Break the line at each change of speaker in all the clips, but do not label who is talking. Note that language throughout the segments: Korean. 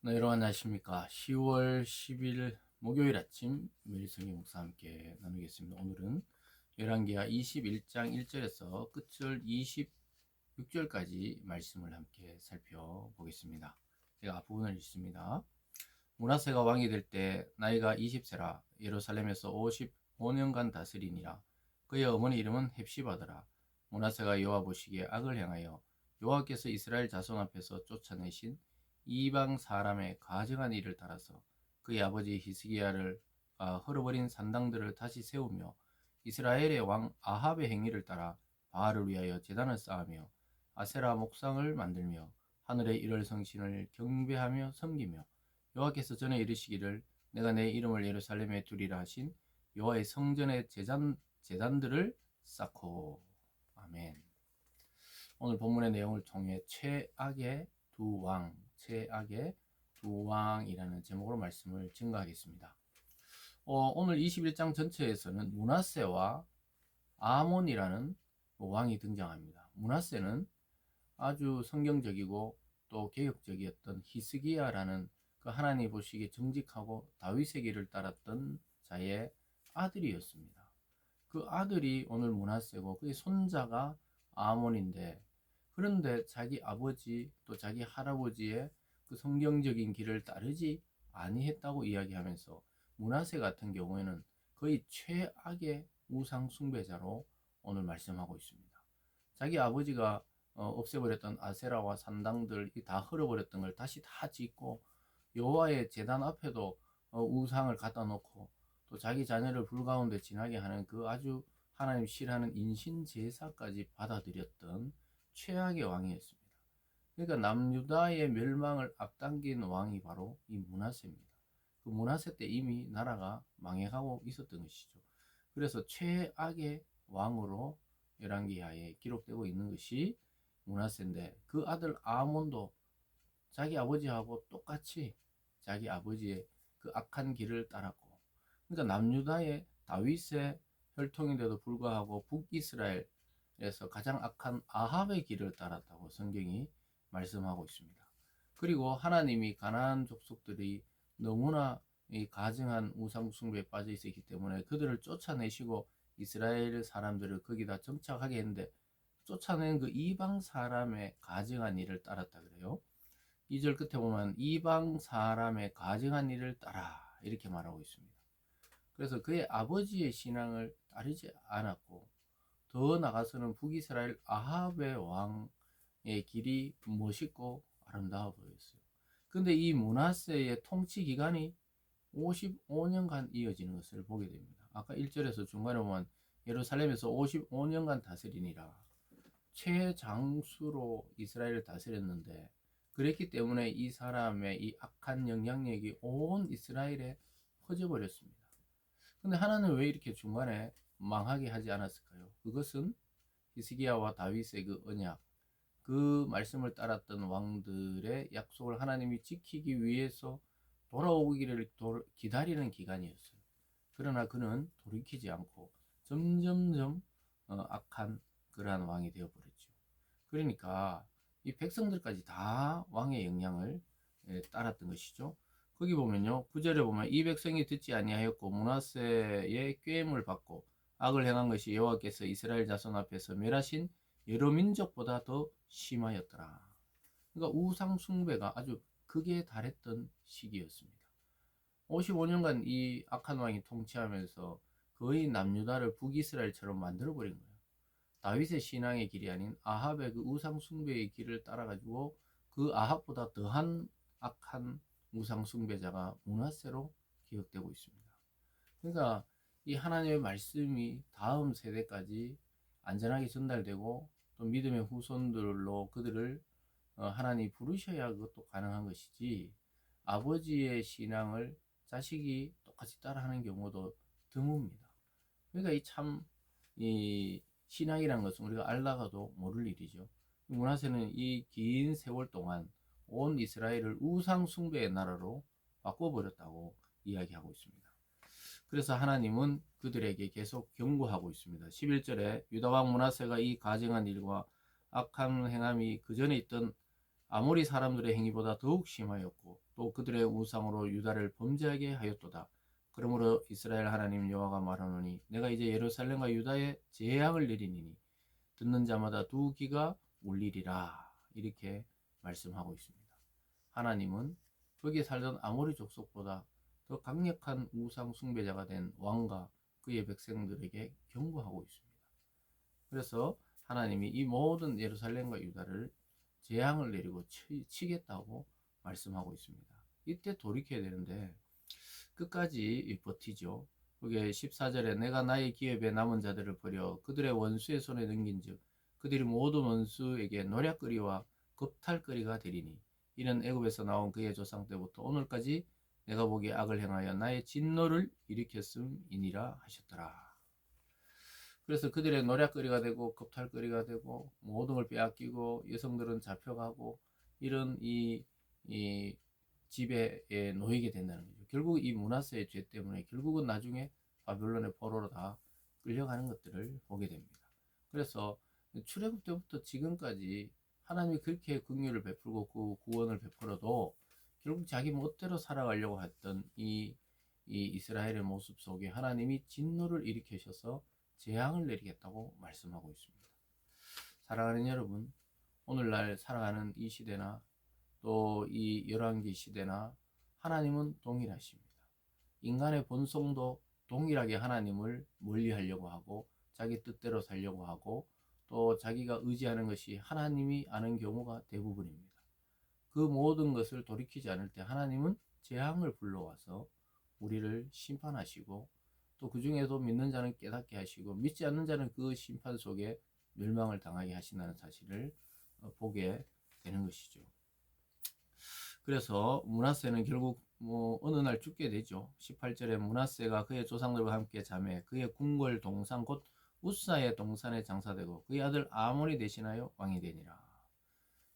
네, 여러분 안녕하십니까. 10월 10일 목요일 아침 매일 성경 묵상 함께 나누겠습니다. 오늘은 열왕기하 21장 1절에서 끝절 26절까지 말씀을 함께 살펴보겠습니다. 제가 앞부분을 읽습니다. 므낫세가 왕이 될 때 나이가 20세라 예루살렘에서 55년간 다스리니라. 그의 어머니 이름은 헵시바더라. 므낫세가 여호와 보시기에 악을 행하여 여호와께서 이스라엘 자손 앞에서 쫓아내신 이방 사람의 가증한 일을 따라서 그의 아버지 히스기야를 헐어버린 산당들을 다시 세우며 이스라엘의 왕 아합의 행위를 따라 바알을 위하여 제단을 쌓으며 아세라 목상을 만들며 하늘의 일월 성신을 경배하며 섬기며 여호와께서 전에 이르시기를 내가 내 이름을 예루살렘에 두리라 하신 여호와의 성전의 제단들을 쌓고. 아멘. 오늘 본문의 내용을 통해 최악의 두 왕이라는 제목으로 말씀을 증거하겠습니다. 오늘 21장 전체에서는 므낫세와 아몬이라는 왕이 등장합니다. 므낫세는 아주 성경적이고 또 개혁적이었던 히스기야라는 그 하나님 보시기에 정직하고 다윗의 길을 따랐던 자의 아들이었습니다. 그 아들이 오늘 므낫세고 그의 손자가 아몬인데, 그런데 자기 아버지 또 자기 할아버지의 그 성경적인 길을 따르지 아니했다고 이야기하면서 므낫세 같은 경우에는 거의 최악의 우상 숭배자로 오늘 말씀하고 있습니다. 자기 아버지가 없애버렸던 아세라와 산당들 다 헐어버렸던 걸 다시 다 짓고 여호와의 제단 앞에도 우상을 갖다 놓고 또 자기 자녀를 불 가운데 지나게 하는 그 아주 하나님 싫어하는 인신 제사까지 받아들였던 최악의 왕이었습니다. 그러니까 남유다의 멸망을 앞당긴 왕이 바로 이 므낫세입니다. 그 므낫세 때 이미 나라가 망해가고 있었던 것이죠. 그래서 최악의 왕으로 열왕기하에 기록되고 있는 것이 므낫세인데, 그 아들 아몬도 자기 아버지하고 똑같이 자기 아버지의 그 악한 길을 따랐고, 그러니까 남유다의 다윗의 혈통인데도 불구하고 북이스라엘에서 가장 악한 아합의 길을 따랐다고 성경이 말씀하고 있습니다. 그리고 하나님이 가나안 족속들이 너무나 이 가증한 우상 숭배에 빠져 있었기 때문에 그들을 쫓아내시고 이스라엘 사람들을 거기다 정착하게 했는데, 쫓아낸 그 이방 사람의 가증한 일을 따랐다 그래요. 2절 끝에 보면 이방 사람의 가증한 일을 따라 이렇게 말하고 있습니다. 그래서 그의 아버지의 신앙을 따르지 않았고, 더 나아가서는 북이스라엘 아합의 왕의 길이 멋있고 아름다워 보였어요. 근데 이 므낫세의 통치 기간이 55년간 이어지는 것을 보게 됩니다. 아까 1절에서 중간에 보면 예루살렘에서 55년간 다스리니라, 최장수로 이스라엘을 다스렸는데, 그랬기 때문에 이 사람의 이 악한 영향력이 온 이스라엘에 퍼져버렸습니다. 근데 하나는 왜 이렇게 중간에 망하게 하지 않았을까요? 그것은 히스기야와 다윗의 그 언약, 그 말씀을 따랐던 왕들의 약속을 하나님이 지키기 위해서 돌아오기를 기다리는 기간이었어요. 그러나 그는 돌이키지 않고 점점점 악한 그러한 왕이 되어버렸죠. 그러니까 이 백성들까지 다 왕의 영향을 따랐던 것이죠. 거기 보면요, 9절에 보면 이 백성이 듣지 아니하였고 므낫세의 꾀임을 받고 악을 행한 것이 여호와께서 이스라엘 자손 앞에서 멸하신 여러 민족보다 더 심하였더라. 그러니까 우상 숭배가 아주 극에 달했던 시기였습니다. 55년간 이 악한 왕이 통치하면서 거의 남유다를 북이스라엘처럼 만들어버린 거예요. 다윗의 신앙의 길이 아닌 아합의 그 우상 숭배의 길을 따라가지고 그 아합보다 더한 악한 우상 숭배자가 므낫세로 기억되고 있습니다. 그러니까 이 하나님의 말씀이 다음 세대까지 안전하게 전달되고 또 믿음의 후손들로 그들을 하나님이 부르셔야 그것도 가능한 것이지, 아버지의 신앙을 자식이 똑같이 따라하는 경우도 드뭅니다. 그러니까 이 신앙이라는 것은 우리가 알다가도 모를 일이죠. 므낫세는 이 긴 세월 동안 온 이스라엘을 우상 숭배의 나라로 바꿔버렸다고 이야기하고 있습니다. 그래서 하나님은 그들에게 계속 경고하고 있습니다. 11절에 유다 왕 므낫세가 이 가증한 일과 악한 행함이 그 전에 있던 아모리 사람들의 행위보다 더욱 심하였고 또 그들의 우상으로 유다를 범죄하게 하였도다. 그러므로 이스라엘 하나님 여호와가 말하노니 내가 이제 예루살렘과 유다에 재앙을 내리니니 듣는 자마다 두 귀가 울리리라. 이렇게 말씀하고 있습니다. 하나님은 거기에 살던 아모리 족속보다 더 강력한 우상 숭배자가 된 왕과 그의 백성들에게 경고하고 있습니다. 그래서 하나님이 이 모든 예루살렘과 유다를 재앙을 내리고 치겠다고 말씀하고 있습니다. 이때 돌이켜야 되는데 끝까지 버티죠. 그게 14절에 내가 나의 기업에 남은 자들을 버려 그들의 원수의 손에 넘긴즉 그들이 모든 원수에게 노략거리와 겁탈거리가 되리니 이는 애굽에서 나온 그의 조상 때부터 오늘까지 내가 보기에 악을 행하여 나의 진노를 일으켰음이니라 하셨더라. 그래서 그들의 노략거리가 되고 겁탈거리가 되고 모든 걸 빼앗기고 여성들은 잡혀가고 이런 이 지배에 놓이게 된다는 거죠. 결국 이 므낫세의 죄 때문에 결국은 나중에 바벨론의 포로로 다 끌려가는 것들을 보게 됩니다. 그래서 출애굽 때부터 지금까지 하나님이 그렇게 긍휼을 베풀고 그 구원을 베풀어도 결국 자기 멋대로 살아가려고 했던 이 이스라엘의 모습 속에 하나님이 진노를 일으키셔서 재앙을 내리겠다고 말씀하고 있습니다. 사랑하는 여러분, 오늘날 살아가는 이 시대나 또 이 열왕기 시대나 하나님은 동일하십니다. 인간의 본성도 동일하게 하나님을 멀리하려고 하고 자기 뜻대로 살려고 하고 또 자기가 의지하는 것이 하나님이 아는 경우가 대부분입니다. 그 모든 것을 돌이키지 않을 때 하나님은 재앙을 불러와서 우리를 심판하시고 또 그 중에도 믿는 자는 깨닫게 하시고 믿지 않는 자는 그 심판 속에 멸망을 당하게 하신다는 사실을 보게 되는 것이죠. 그래서 므낫세는 결국 어느 날 죽게 되죠. 18절에 므낫세가 그의 조상들과 함께 잠에 그의 궁궐 동산 곧 우사의 동산에 장사되고 그의 아들 아몬이 대신하여 왕이 되니라.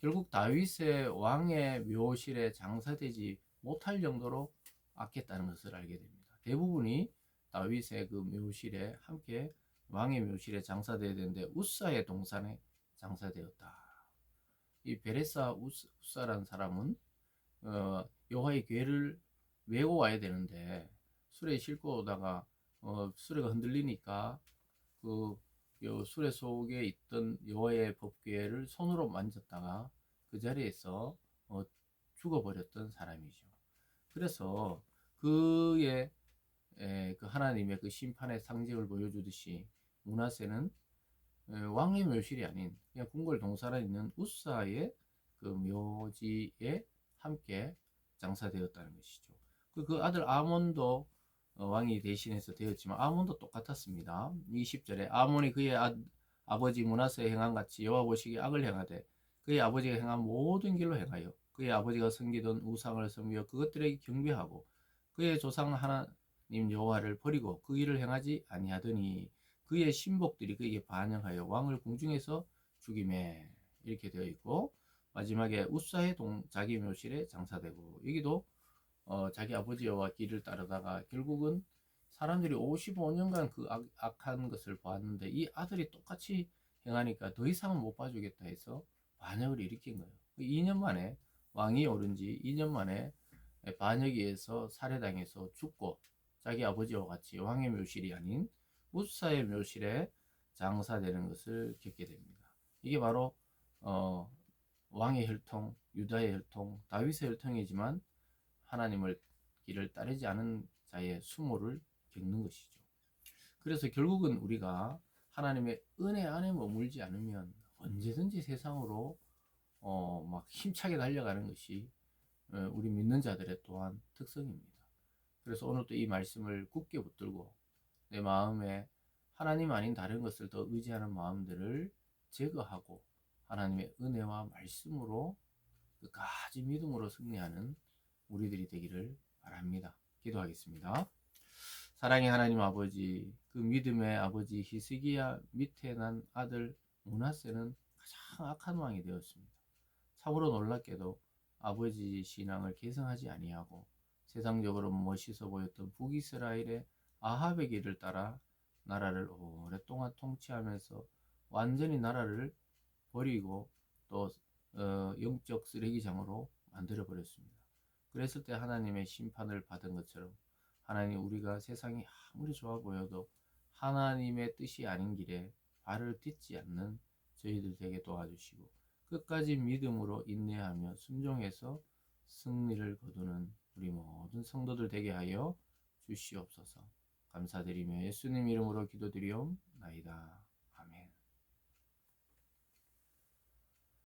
결국 다윗의 왕의 묘실에 장사되지 못할 정도로 악했다는 것을 알게 됩니다. 대부분이 다윗의 그 묘실에 함께 왕의 묘실에 장사되어야 되는데 우사의 동산에 장사되었다. 이 베레사 우사라는 사람은 여호와의 궤를 메고 와야 되는데 수레에 싣고 오다가 수레가 흔들리니까 그 수레 속에 있던 여호와의 법궤를 손으로 만졌다가 그 자리에서 죽어버렸던 사람이죠. 그래서 그의 그 하나님의 그 심판의 상징을 보여주듯이 므낫세는 왕의 묘실이 아닌 그냥 궁궐 동산에 있는 우사의 그 묘지에 함께 장사되었다는 것이죠. 그 아들 아몬도 왕이 대신해서 되었지만 아몬도 똑같았습니다. 20절에 아몬이 그의 아버지 므낫세의 행한 같이 여호와 보시기에 악을 행하되 그의 아버지가 행한 모든 길로 행하여 그의 아버지가 섬기던 우상을 섬겨 그것들에게 경배하고 그의 조상 하나님 여호와를 버리고 그 일을 행하지 아니하더니 그의 신복들이 그에게 반영하여 왕을 궁중에서 죽임에 이렇게 되어 있고 마지막에 우사의 자기 묘실에 장사되고 여기도 자기 아버지 여호와 길을 따르다가 결국은 사람들이 55년간 그 악한 것을 보았는데 이 아들이 똑같이 행하니까 더 이상은 못 봐주겠다 해서 반역을 일으킨 거예요. 2년 만에 왕이 오른 지 2년 만에 반역에 의해서 살해당해서 죽고 자기 아버지와 같이 왕의 묘실이 아닌 우사의 묘실에 장사되는 것을 겪게 됩니다. 이게 바로 왕의 혈통, 유다의 혈통, 다윗의 혈통이지만 하나님을 길을 따르지 않은 자의 수모를 겪는 것이죠. 그래서 결국은 우리가 하나님의 은혜 안에 머물지 않으면 언제든지 세상으로 막 힘차게 달려가는 것이 우리 믿는 자들의 또한 특성입니다. 그래서 오늘도 이 말씀을 굳게 붙들고 내 마음에 하나님 아닌 다른 것을 더 의지하는 마음들을 제거하고 하나님의 은혜와 말씀으로 끝까지 믿음으로 승리하는 우리들이 되기를 바랍니다. 기도하겠습니다. 사랑의 하나님 아버지, 그 믿음의 아버지 히스기야 밑에 난 아들 므낫세는 가장 악한 왕이 되었습니다. 참으로 놀랍게도 아버지 신앙을 계승하지 아니하고 세상적으로 멋있어 보였던 북이스라엘의 아합의 길을 따라 나라를 오랫동안 통치하면서 완전히 나라를 버리고 또 영적 쓰레기장으로 만들어 버렸습니다. 그랬을 때 하나님의 심판을 받은 것처럼 하나님, 우리가 세상이 아무리 좋아 보여도 하나님의 뜻이 아닌 길에 발을 딛지 않는 저희들 되게 도와주시고, 끝까지 믿음으로 인내하며 순종해서 승리를 거두는 우리 모든 성도들 되게 하여 주시옵소서. 감사드리며 예수님 이름으로 기도드리옵나이다. 아멘.